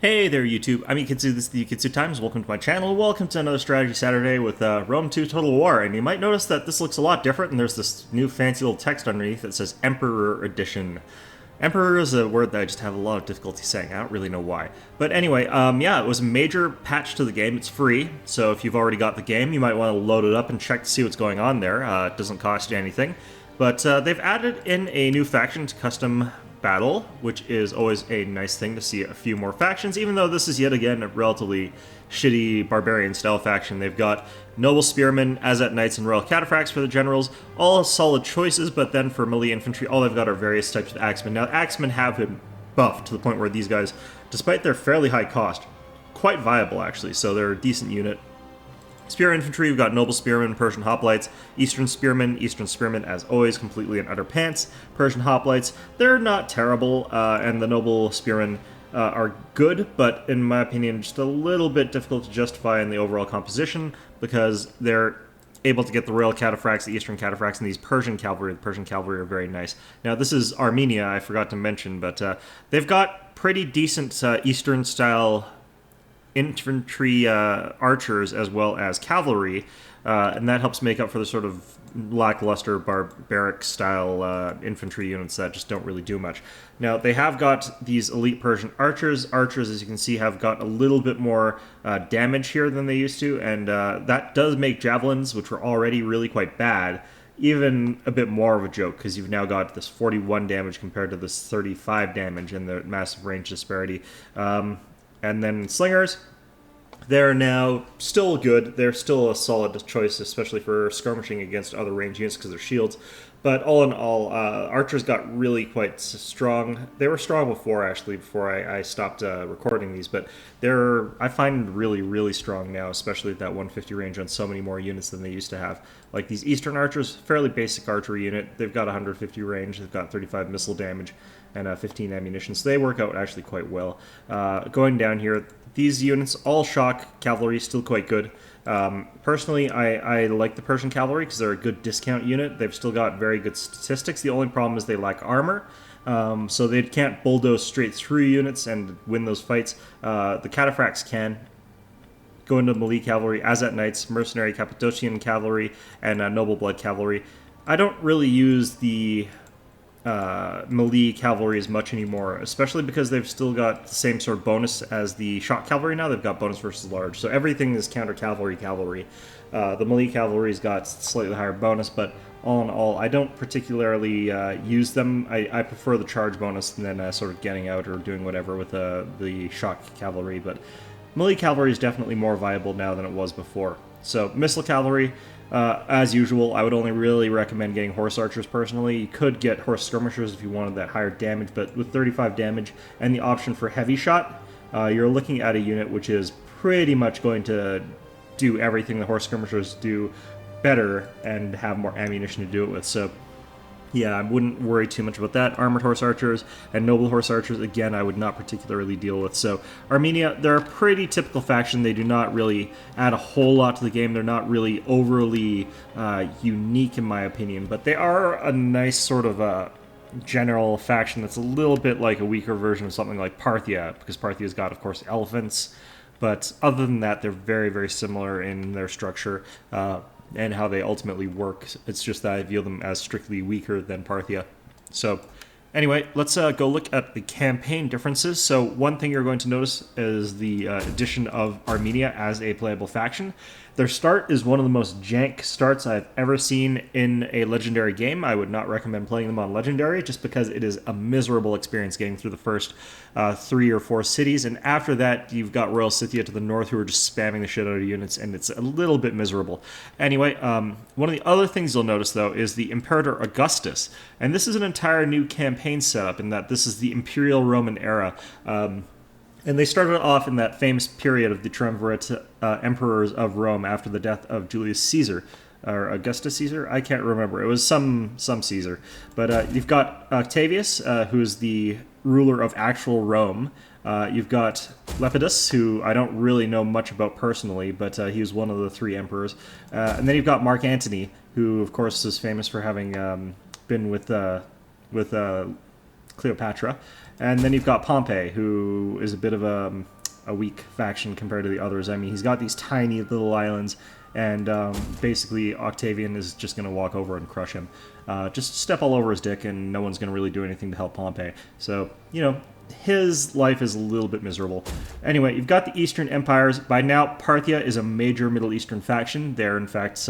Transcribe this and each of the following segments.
Hey there, YouTube. I'm Yukitsu. This is the Yukitsu Times. Welcome to my channel. Welcome to another Strategy Saturday with Rome 2 Total War. And you might notice that this looks a lot different, and there's this new fancy little text underneath that says Emperor Edition. Emperor is a word that I just have a lot of difficulty saying. I don't really know why. But anyway, yeah, it was a major patch to the game. It's free, so if you've already got the game, you might want to load it up and check to see what's going on there. It doesn't cost you anything. But they've added in a new faction to custom battle, which is always a nice thing to see a few more factions, even though this is yet again a relatively shitty barbarian style faction. They've got noble spearmen, Azat knights, and royal cataphracts for the generals, all solid choices, but then for melee infantry, all they've got are various types of axemen. Now, axemen have been buffed to the point where these guys, despite their fairly high cost, quite viable actually, so they're a decent unit. Spear infantry, we've got noble spearmen, Persian hoplites, eastern spearmen as always, completely in utter pants. Persian hoplites, they're not terrible, and the noble spearmen are good, but in my opinion, just a little bit difficult to justify in the overall composition because they're able to get the royal cataphracts, the eastern cataphracts, and these Persian cavalry. The Persian cavalry are very nice. Now, this is Armenia, I forgot to mention, but they've got pretty decent eastern style infantry archers as well as cavalry, and that helps make up for the sort of lackluster barbaric style infantry units that just don't really do much. Now, they have got these elite Persian archers. Archers, as you can see, have got a little bit more damage here than they used to, and that does make javelins, which were already really quite bad, even a bit more of a joke, because you've now got this 41 damage compared to this 35 damage and the massive range disparity. And then slingers, they're now still good. They're still a solid choice, especially for skirmishing against other ranged units because they're shields. But all in all, archers got really quite strong. They were strong before, actually, before I stopped recording these. But I find really, really strong now, especially at that 150 range on so many more units than they used to have. Like these Eastern archers, fairly basic archery unit. They've got 150 range. They've got 35 missile damage and 15 ammunition. So they work out actually quite well. Going down here, these units, all shock cavalry, still quite good. Personally, I like the Persian cavalry because they're a good discount unit. They've still got very good statistics. The only problem is they lack armor, so they can't bulldoze straight through units and win those fights. The cataphracts can go into melee cavalry, Azat knights, mercenary Cappadocian cavalry, and noble blood cavalry. I don't really use the melee cavalry as much anymore, especially because they've still got the same sort of bonus as the shock cavalry now. They've got bonus versus large, so everything is counter cavalry. The melee cavalry's got slightly higher bonus, but all in all, I don't particularly use them. I prefer the charge bonus than sort of getting out or doing whatever with the shock cavalry, but melee cavalry is definitely more viable now than it was before. So missile cavalry, as usual, I would only really recommend getting horse archers personally. You could get horse skirmishers if you wanted that higher damage, but with 35 damage and the option for heavy shot, you're looking at a unit which is pretty much going to do everything the horse skirmishers do better and have more ammunition to do it with. So yeah, I wouldn't worry too much about that. Armored horse archers and noble horse archers, again, I would not particularly deal with. So Armenia, they're a pretty typical faction. They do not really add a whole lot to the game. They're not really overly unique, in my opinion, but they are a nice sort of general faction that's a little bit like a weaker version of something like Parthia, because Parthia's got, of course, elephants. But other than that, they're very, very similar in their structure. And how they ultimately work. It's just that I view them as strictly weaker than Parthia. So anyway, let's go look at the campaign differences. So one thing you're going to notice is the addition of Armenia as a playable faction. Their start is one of the most jank starts I've ever seen in a Legendary game. I would not recommend playing them on Legendary just because it is a miserable experience getting through the first 3 or 4 cities. And after that, you've got Royal Scythia to the north who are just spamming the shit out of units, and it's a little bit miserable. Anyway, one of the other things you'll notice, though, is the Imperator Augustus. And this is an entire new campaign setup in that this is the Imperial Roman era. And they started off in that famous period of the triumvirate emperors of Rome after the death of Julius Caesar, or Augustus Caesar? I can't remember. It was some Caesar. But you've got Octavius, who is the ruler of actual Rome. You've got Lepidus, who I don't really know much about personally, but he was one of the 3 emperors. And then you've got Mark Antony, who, of course, is famous for having been with Cleopatra. And then you've got Pompey, who is a bit of a weak faction compared to the others. I mean, he's got these tiny little islands, and basically Octavian is just going to walk over and crush him. Just step all over his dick, and no one's going to really do anything to help Pompey. So, you know, his life is a little bit miserable. Anyway, you've got the Eastern Empires. By now, Parthia is a major Middle Eastern faction. They're, in fact,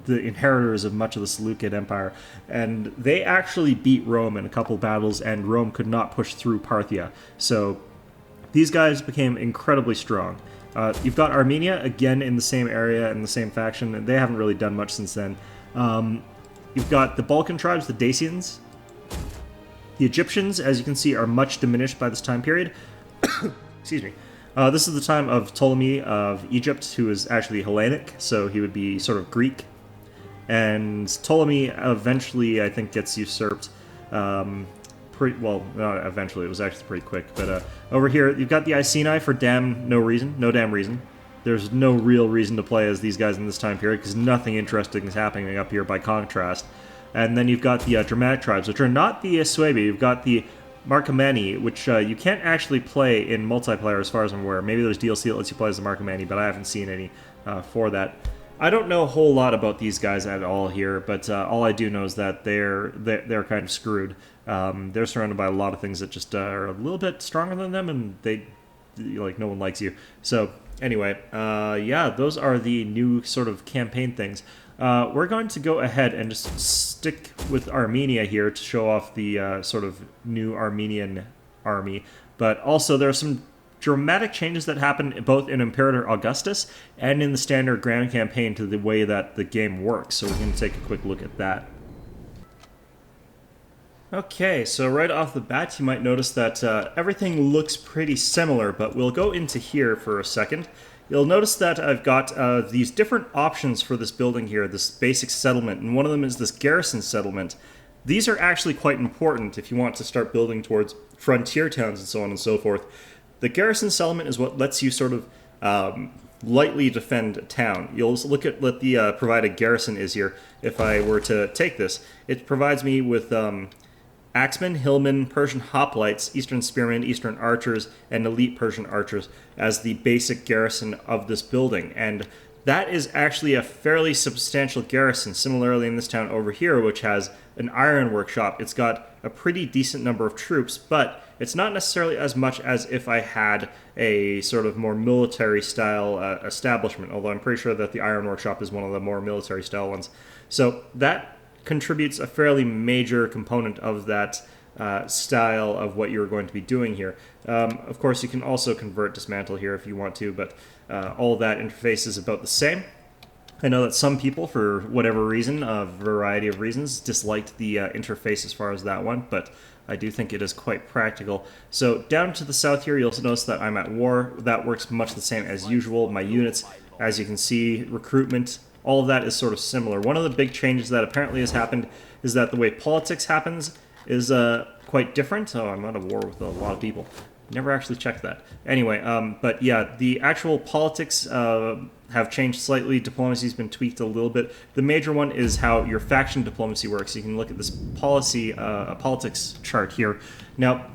the inheritors of much of the Seleucid Empire, and they actually beat Rome in a couple battles, and Rome could not push through Parthia. So these guys became incredibly strong. You've got Armenia, again in the same area and the same faction, and they haven't really done much since then. You've got the Balkan tribes, the Dacians. The Egyptians, as you can see, are much diminished by this time period. Excuse me. This is the time of Ptolemy of Egypt, who is actually Hellenic, so he would be sort of Greek. And Ptolemy eventually, I think, gets usurped. Well, not eventually, it was actually pretty quick. But over here, you've got the Iceni for no damn reason. There's no real reason to play as these guys in this time period, because nothing interesting is happening up here by contrast. And then you've got the Germanic tribes, which are not the Suebi. You've got the Marcomanni, which you can't actually play in multiplayer as far as I'm aware. Maybe there's DLC that lets you play as the Marcomanni, but I haven't seen any for that. I don't know a whole lot about these guys at all here, but all I do know is that they're kind of screwed. They're surrounded by a lot of things that just are a little bit stronger than them, and no one likes you. So anyway, yeah, those are the new sort of campaign things. We're going to go ahead and just stick with Armenia here to show off the sort of new Armenian army. But also there are some dramatic changes that happen both in Imperator Augustus and in the standard Grand Campaign to the way that the game works. So we're going to take a quick look at that. Okay, so right off the bat you might notice that everything looks pretty similar, but we'll go into here for a second. You'll notice that I've got these different options for this building here, this basic settlement, and one of them is this garrison settlement. These are actually quite important if you want to start building towards frontier towns and so on and so forth. The garrison settlement is what lets you sort of lightly defend a town. You'll look at what the provided garrison is here. If I were to take this, it provides me with Axemen, Hillmen, Persian hoplites, Eastern spearmen, Eastern archers, and elite Persian archers as the basic garrison of this building. And that is actually a fairly substantial garrison. Similarly in this town over here, which has an iron workshop, it's got a pretty decent number of troops, but it's not necessarily as much as if I had a sort of more military style establishment, although I'm pretty sure that the iron workshop is one of the more military style ones. So that contributes a fairly major component of that style of what you're going to be doing here. Of course, you can also convert dismantle here if you want to, but all that interface is about the same. I know that some people, for whatever reason, a variety of reasons, disliked the interface as far as that one, but I do think it is quite practical. So down to the south here, you'll also notice that I'm at war. That works much the same as usual. My units, as you can see, recruitment, all of that is sort of similar. One of the big changes that apparently has happened is that the way politics happens is quite different. Oh, I'm at a war with a lot of people. Never actually checked that. Anyway, but yeah, the actual politics have changed slightly. Diplomacy's been tweaked a little bit. The major one is how your faction diplomacy works. You can look at this politics chart here. Now,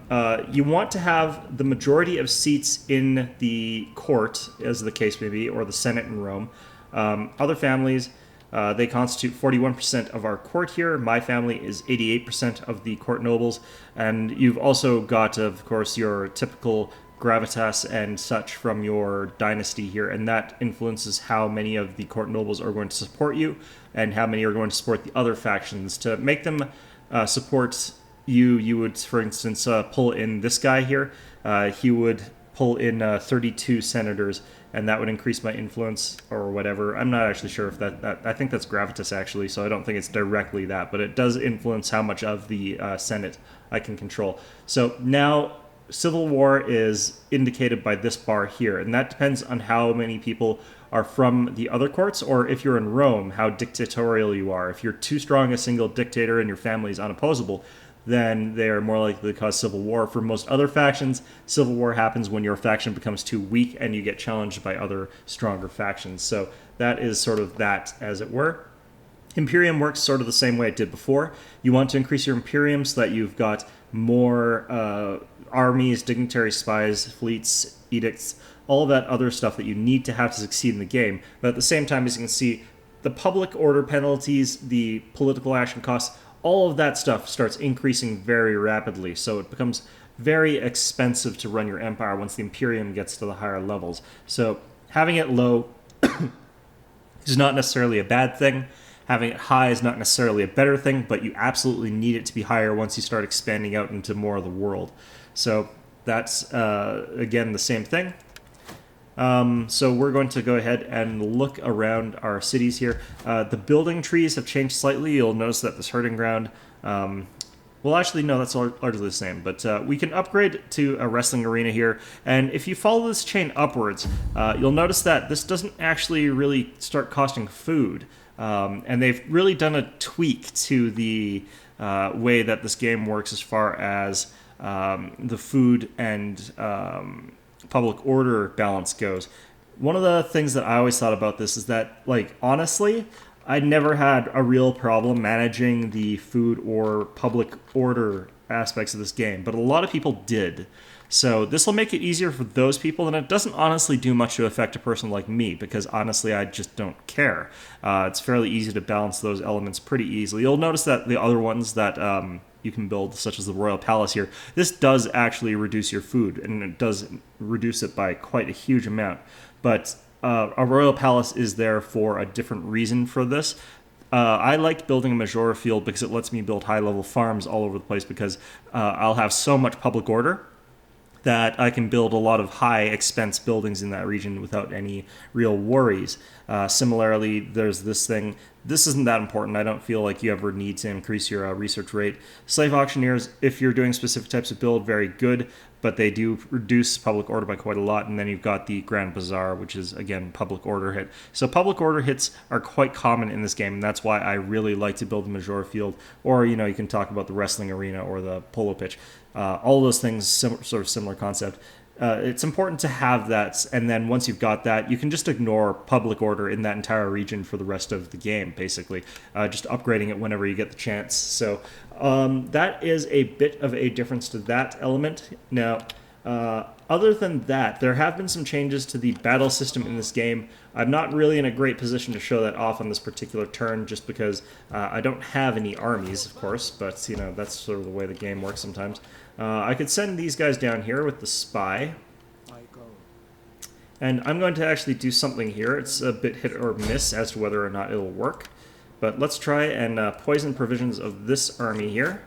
you want to have the majority of seats in the court, as the case may be, or the Senate in Rome. Other families, they constitute 41% of our court here. My family is 88% of the court nobles. And you've also got, of course, your typical gravitas and such from your dynasty here. And that influences how many of the court nobles are going to support you and how many are going to support the other factions. To make them support you, you would, for instance, pull in this guy here. He would pull in 32 senators, and that would increase my influence or whatever. I'm not actually sure if that I think that's gravitas actually, so I don't think it's directly that, but it does influence how much of the Senate I can control. So now civil war is indicated by this bar here, and that depends on how many people are from the other courts, or if you're in Rome, how dictatorial you are. If you're too strong a single dictator and your family is unopposable, then they are more likely to cause civil war. For most other factions, civil war happens when your faction becomes too weak and you get challenged by other stronger factions. So that is sort of that, as it were. Imperium works sort of the same way it did before. You want to increase your Imperium so that you've got more armies, dignitaries, spies, fleets, edicts, all of that other stuff that you need to have to succeed in the game. But at the same time, as you can see, the public order penalties, the political action costs, all of that stuff starts increasing very rapidly. So it becomes very expensive to run your empire once the Imperium gets to the higher levels. So having it low is not necessarily a bad thing. Having it high is not necessarily a better thing, but you absolutely need it to be higher once you start expanding out into more of the world. So that's, again, the same thing. So we're going to go ahead and look around our cities here. The building trees have changed slightly. You'll notice that this herding ground, well, actually, no, that's largely the same. But we can upgrade to a wrestling arena here. And if you follow this chain upwards, you'll notice that this doesn't actually really start costing food. And they've really done a tweak to the way that this game works as far as the food and public order balance goes. One of the things that I always thought about this is that, like, honestly, I never had a real problem managing the food or public order aspects of this game, but a lot of people did. So this will make it easier for those people, and it doesn't honestly do much to affect a person like me, because honestly I just don't care. It's fairly easy to balance those elements pretty easily. You'll notice that the other ones that you can build, such as the Royal Palace here, this does actually reduce your food, and it does reduce it by quite a huge amount. But a Royal Palace is there for a different reason for this. I like building a Majora field because it lets me build high-level farms all over the place, because I'll have so much public order that I can build a lot of high-expense buildings in that region without any real worries. Similarly, there's this thing. This isn't that important. I don't feel like you ever need to increase your research rate. Slave auctioneers, if you're doing specific types of build, very good, but they do reduce public order by quite a lot. And then you've got the Grand Bazaar, which is, again, public order hit. So public order hits are quite common in this game, and that's why I really like to build the Majora field. Or, you know, you can talk about the wrestling arena or the polo pitch. All of those things, sort of similar concept. It's important to have that, and then once you've got that, you can just ignore public order in that entire region for the rest of the game, basically. Just upgrading it whenever you get the chance. So that is a bit of a difference to that element. Now, other than that, there have been some changes to the battle system in this game. I'm not really in a great position to show that off on this particular turn, just because I don't have any armies, of course, but, you know, that's sort of the way the game works sometimes. I could send these guys down here with the spy. And I'm going to actually do something here. It's a bit hit or miss as to whether or not it'll work. But let's try and poison provisions of this army here.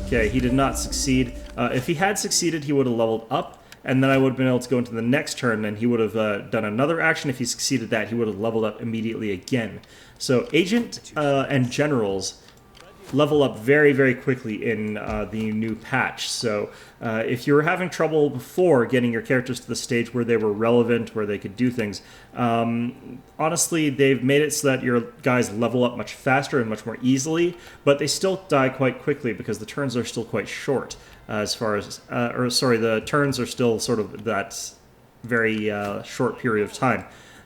Okay, he did not succeed. If he had succeeded, he would have leveled up, and then I would have been able to go into the next turn, and he would have done another action. If he succeeded that, he would have leveled up immediately again. So agent and generals level up very, very quickly in the new patch. So if you were having trouble before getting your characters to the stage where they were relevant, where they could do things, honestly, they've made it so that your guys level up much faster and much more easily, but they still die quite quickly because the turns are still quite short as far as, the turns are still sort of that very short period of time.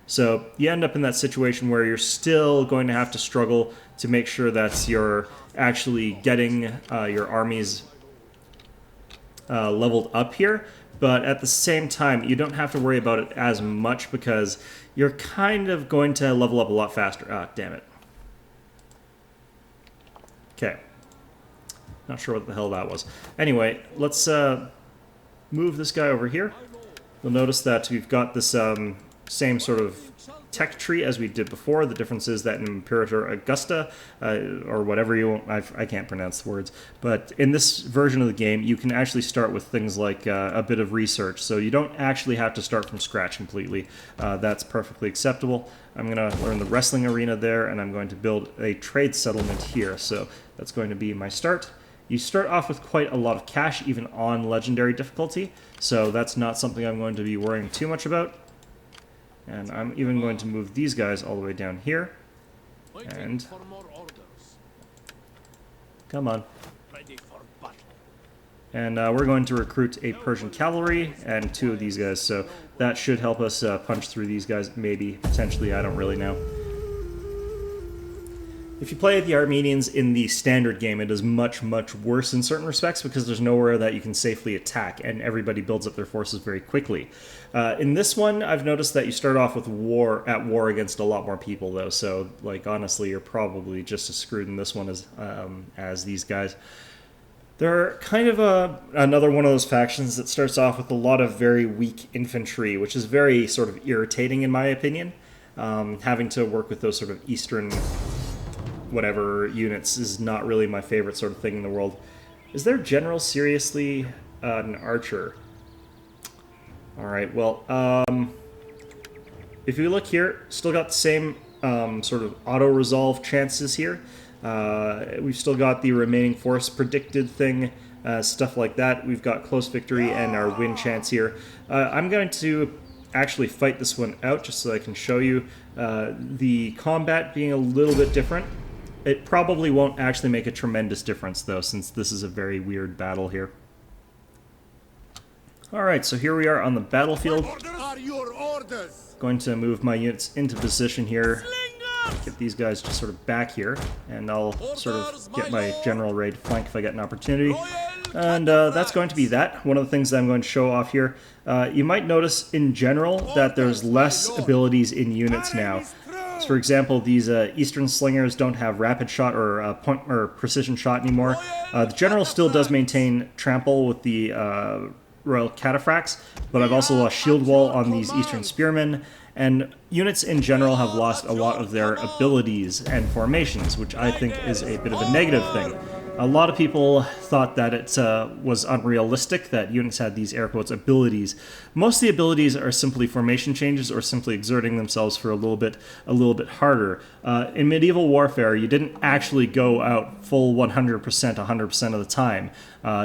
So you end up in that situation where you're still going to have to struggle to make sure that you're actually getting your armies leveled up here. But at the same time, you don't have to worry about it as much because you're kind of going to level up a lot faster. Ah, damn it. Okay. Not sure what the hell that was. Anyway, let's move this guy over here. You'll notice that we've got this same sort of tech tree as we did before. The difference is that in Imperator Augusta, or whatever you want, I can't pronounce the words, but in this version of the game, you can actually start with things like a bit of research, so you don't actually have to start from scratch completely. That's perfectly acceptable. I'm going to learn the wrestling arena there, and I'm going to build a trade settlement here, so that's going to be my start. You start off with quite a lot of cash, even on legendary difficulty, so that's not something I'm going to be worrying too much about. And I'm even going to move these guys all the way down here. And come on. And we're going to recruit a Persian cavalry and 2 of these guys. So that should help us punch through these guys, maybe, potentially, I don't really know. If you play the Armenians in the standard game, it is much, much worse in certain respects because there's nowhere that you can safely attack, and everybody builds up their forces very quickly. In this one, I've noticed that you start off with war against a lot more people, though. So, like, honestly, you're probably just as screwed in this one as these guys. They're kind of another one of those factions that starts off with a lot of very weak infantry, which is very sort of irritating in my opinion. Having to work with those sort of eastern whatever units is not really my favorite sort of thing in the world. Is their general seriously an archer? Alright, well, if you look here, still got the same sort of auto-resolve chances here. We've still got the remaining force predicted thing, stuff like that. We've got close victory and our win chance here. I'm going to actually fight this one out just so I can show you the combat being a little bit different. It probably won't actually make a tremendous difference, though, since this is a very weird battle here. Alright, so here we are on the battlefield. Going to move my units into position here. Get these guys just sort of back here, and I'll sort of get my general ready to flank if I get an opportunity. And that's going to be that. One of the things that I'm going to show off here. You might notice in general that there's less abilities in units now. So for example, these Eastern Slingers don't have rapid shot or point or precision shot anymore. The general still does maintain trample with the Royal Cataphracts, but I've also lost shield wall on these Eastern Spearmen, and units in general have lost a lot of their abilities and formations, which I think is a bit of a negative thing. A lot of people thought that it was unrealistic that units had these air quotes abilities. Most of the abilities are simply formation changes or simply exerting themselves for a little bit harder. In medieval warfare, you didn't actually go out full 100% of the time.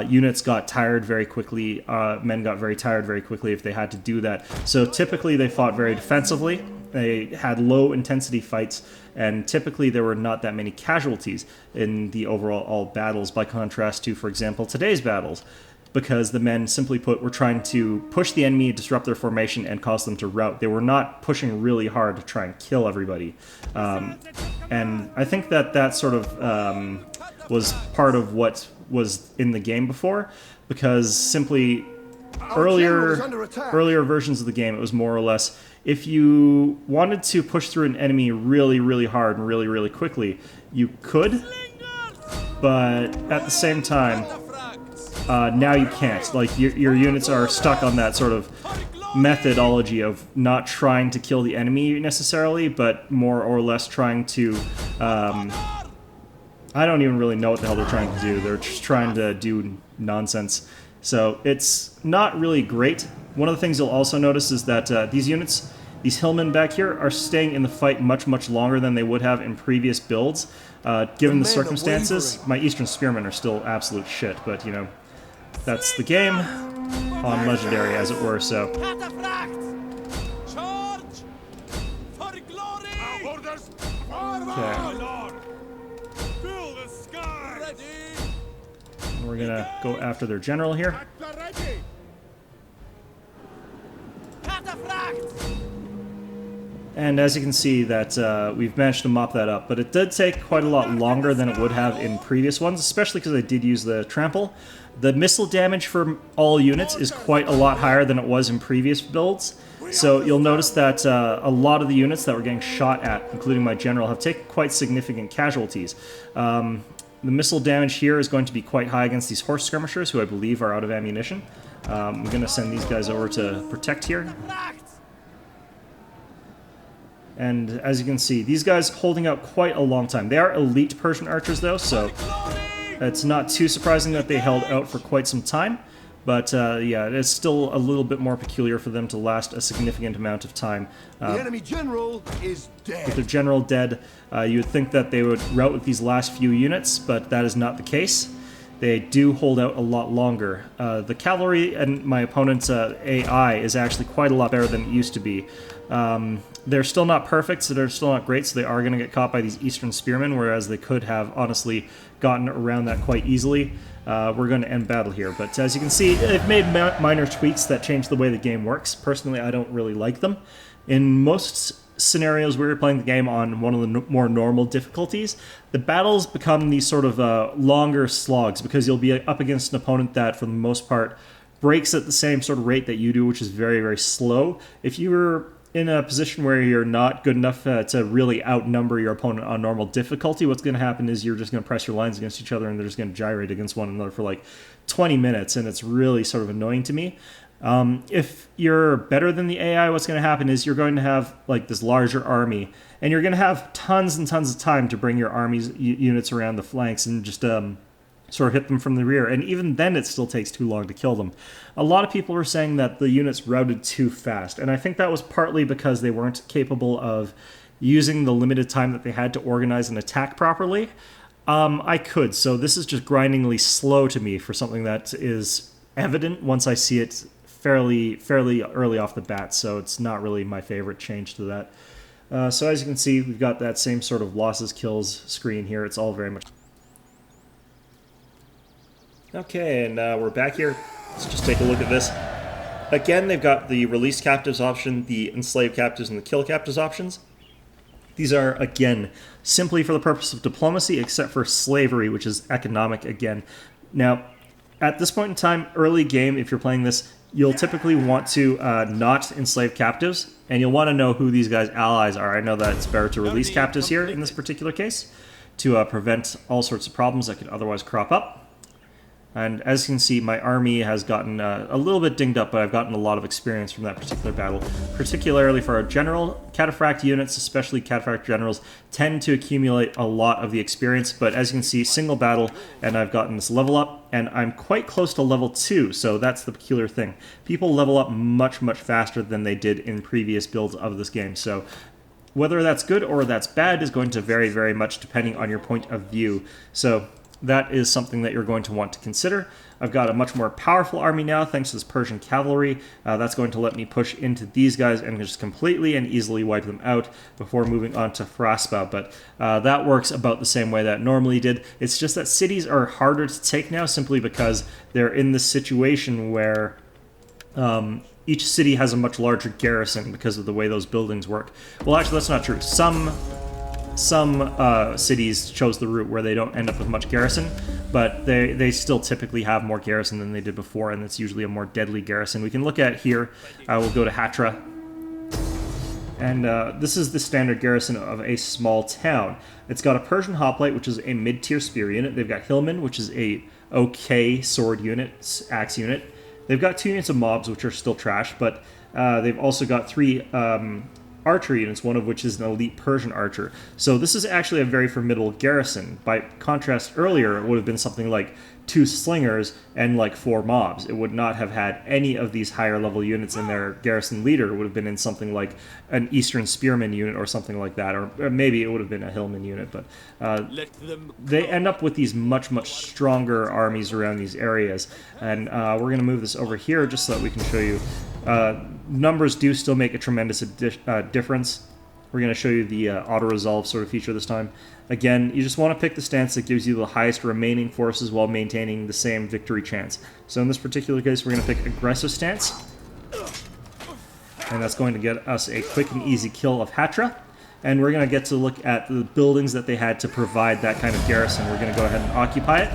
Units got tired very quickly. Men got very tired very quickly if they had to do that. So typically they fought very defensively. They had low-intensity fights, and typically there were not that many casualties in the overall battles by contrast to, for example, today's battles, because the men, simply put, were trying to push the enemy, disrupt their formation, and cause them to rout. They were not pushing really hard to try and kill everybody. And I think that sort of was part of what was in the game before, because simply earlier versions of the game, it was more or less, if you wanted to push through an enemy really, really hard and really, really quickly, you could, but at the same time, now you can't. Like, your units are stuck on that sort of methodology of not trying to kill the enemy necessarily, but more or less trying to, I don't even really know what the hell they're trying to do. They're just trying to do nonsense. So it's not really great. One of the things you'll also notice is that these units, these hillmen back here, are staying in the fight much, much longer than they would have in previous builds. Given the circumstances, my Eastern Spearmen are still absolute shit, but, you know, that's the game on Legendary, as it were, so. Okay. We're gonna go after their general here. And as you can see that we've managed to mop that up, but it did take quite a lot longer than it would have in previous ones, especially because I did use the trample. The missile damage for all units is quite a lot higher than it was in previous builds, so you'll notice that a lot of the units that were getting shot at, including my general, have taken quite significant casualties. The missile damage here is going to be quite high against these horse skirmishers, who I believe are out of ammunition. I'm going to send these guys over to protect here. And as you can see, these guys holding out quite a long time. They are elite Persian archers, though, so it's not too surprising that they held out for quite some time. But yeah, it's still a little bit more peculiar for them to last a significant amount of time. The enemy general is dead. With their general dead, you would think that they would rout with these last few units, but that is not the case. They do hold out a lot longer. The cavalry and my opponent's AI is actually quite a lot better than it used to be. They're still not perfect, so they're still not great, so they are going to get caught by these Eastern Spearmen, whereas they could have, honestly, gotten around that quite easily. We're going to end battle here, but as you can see, they've made minor tweaks that change the way the game works. Personally, I don't really like them. In most scenarios where you're playing the game on one of the more normal difficulties, the battles become these sort of longer slogs because you'll be up against an opponent that, for the most part, breaks at the same sort of rate that you do, which is very, very slow. If you're in a position where you're not good enough to really outnumber your opponent on normal difficulty, what's going to happen is you're just going to press your lines against each other and they're just going to gyrate against one another for like 20 minutes, and it's really sort of annoying to me. If you're better than the AI, what's going to happen is you're going to have like this larger army, and you're going to have tons and tons of time to bring your army's units around the flanks and just sort of hit them from the rear, and even then it still takes too long to kill them. A lot of people were saying that the units routed too fast, and I think that was partly because they weren't capable of using the limited time that they had to organize an attack properly. I could, so this is just grindingly slow to me for something that is evident once I see it fairly early off the bat, so it's not really my favorite change to that. So as you can see, we've got that same sort of losses kills screen here. It's all very much... Okay, and we're back here. Let's just take a look at this. Again, they've got the release captives option, the enslave captives, and the kill captives options. These are, again, simply for the purpose of diplomacy, except for slavery, which is economic again. Now, at this point in time, early game, if you're playing this, you'll typically want to not enslave captives, and you'll want to know who these guys' allies are. I know that it's better to release captives here in this particular case to prevent all sorts of problems that could otherwise crop up. And as you can see, my army has gotten a little bit dinged up, but I've gotten a lot of experience from that particular battle. Particularly for our general, cataphract units, especially cataphract generals, tend to accumulate a lot of the experience. But as you can see, single battle, and I've gotten this level up, and I'm quite close to level 2, so that's the peculiar thing. People level up much, much faster than they did in previous builds of this game, so whether that's good or that's bad is going to vary very much depending on your point of view. So that is something that you're going to want to consider. I've got a much more powerful army now thanks to this Persian cavalry. That's going to let me push into these guys and just completely and easily wipe them out before moving on to Fraspa. But that works about the same way that it normally did. It's just that cities are harder to take now simply because they're in this situation where each city has a much larger garrison because of the way those buildings work. Well, actually, that's not true. Some cities chose the route where they don't end up with much garrison, but they still typically have more garrison than they did before, and it's usually a more deadly garrison. We can look at here. We'll go to Hatra, and this is the standard garrison of a small town. It's got a Persian hoplite, which is a mid-tier spear unit. They've got Hillman, which is a okay sword unit, axe unit. They've got 2 units of mobs, which are still trash, but they've also got 3 archery units, one of which is an elite Persian archer. So this is actually a very formidable garrison. By contrast, earlier it would have been something like 2 slingers and like 4 mobs. It would not have had any of these higher level units, and their garrison leader would have been in something like an Eastern Spearman unit or something like that, or maybe it would have been a Hillman unit, but they end up with these much, much stronger armies around these areas. And we're going to move this over here just so that we can show you numbers do still make a tremendous difference. We're going to show you the auto-resolve sort of feature this time. Again, you just want to pick the stance that gives you the highest remaining forces while maintaining the same victory chance. So in this particular case, we're going to pick aggressive stance. And that's going to get us a quick and easy kill of Hatra. And we're going to get to look at the buildings that they had to provide that kind of garrison. We're going to go ahead and occupy it.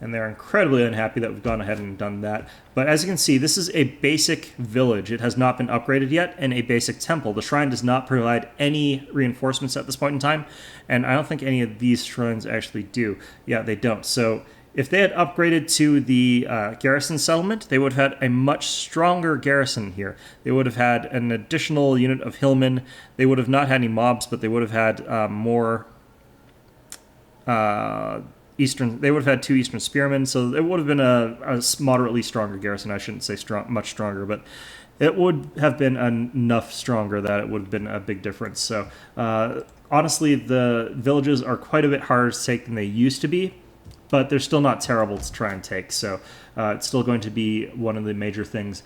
And they're incredibly unhappy that we've gone ahead and done that. But as you can see, this is a basic village. It has not been upgraded yet, and a basic temple. The shrine does not provide any reinforcements at this point in time, and I don't think any of these shrines actually do. Yeah, they don't. So if they had upgraded to the garrison settlement, they would have had a much stronger garrison here. They would have had an additional unit of hillmen. They would have not had any mobs, but they would have had more... They would have had 2 Eastern Spearmen, so it would have been a moderately stronger garrison. I shouldn't say much stronger, but it would have been enough stronger that it would have been a big difference. So honestly, the villages are quite a bit harder to take than they used to be, but they're still not terrible to try and take, so it's still going to be one of the major things.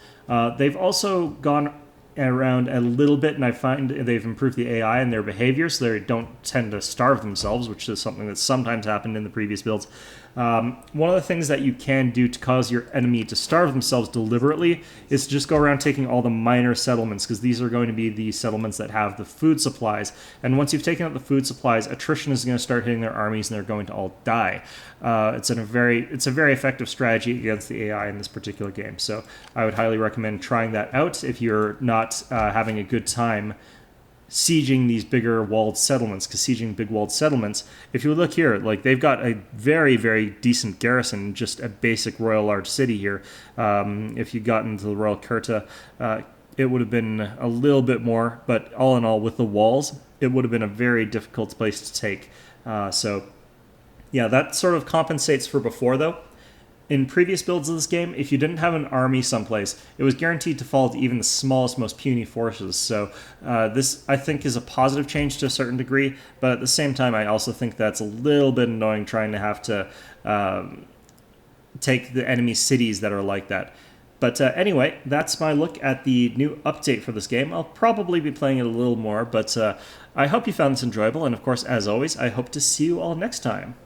They've also gone around a little bit, and I find they've improved the AI and their behavior, so they don't tend to starve themselves, which is something that sometimes happened in the previous builds. One of the things that you can do to cause your enemy to starve themselves deliberately is to just go around taking all the minor settlements, because these are going to be the settlements that have the food supplies. And once you've taken out the food supplies, attrition is going to start hitting their armies, and they're going to all die. It's a very effective strategy against the AI in this particular game. So I would highly recommend trying that out if you're not having a good time sieging these bigger walled settlements, because sieging big walled settlements, if you look here, like they've got a very, very decent garrison, just a basic royal large city here. If you got into the Royal Curta, it would have been a little bit more, but all in all, with the walls, it would have been a very difficult place to take. So yeah, that sort of compensates for before, though. In previous builds of this game, if you didn't have an army someplace, it was guaranteed to fall to even the smallest, most puny forces. So this, I think, is a positive change to a certain degree, but at the same time, I also think that's a little bit annoying trying to have to take the enemy cities that are like that. But anyway, that's my look at the new update for this game. I'll probably be playing it a little more, but I hope you found this enjoyable, and of course, as always, I hope to see you all next time.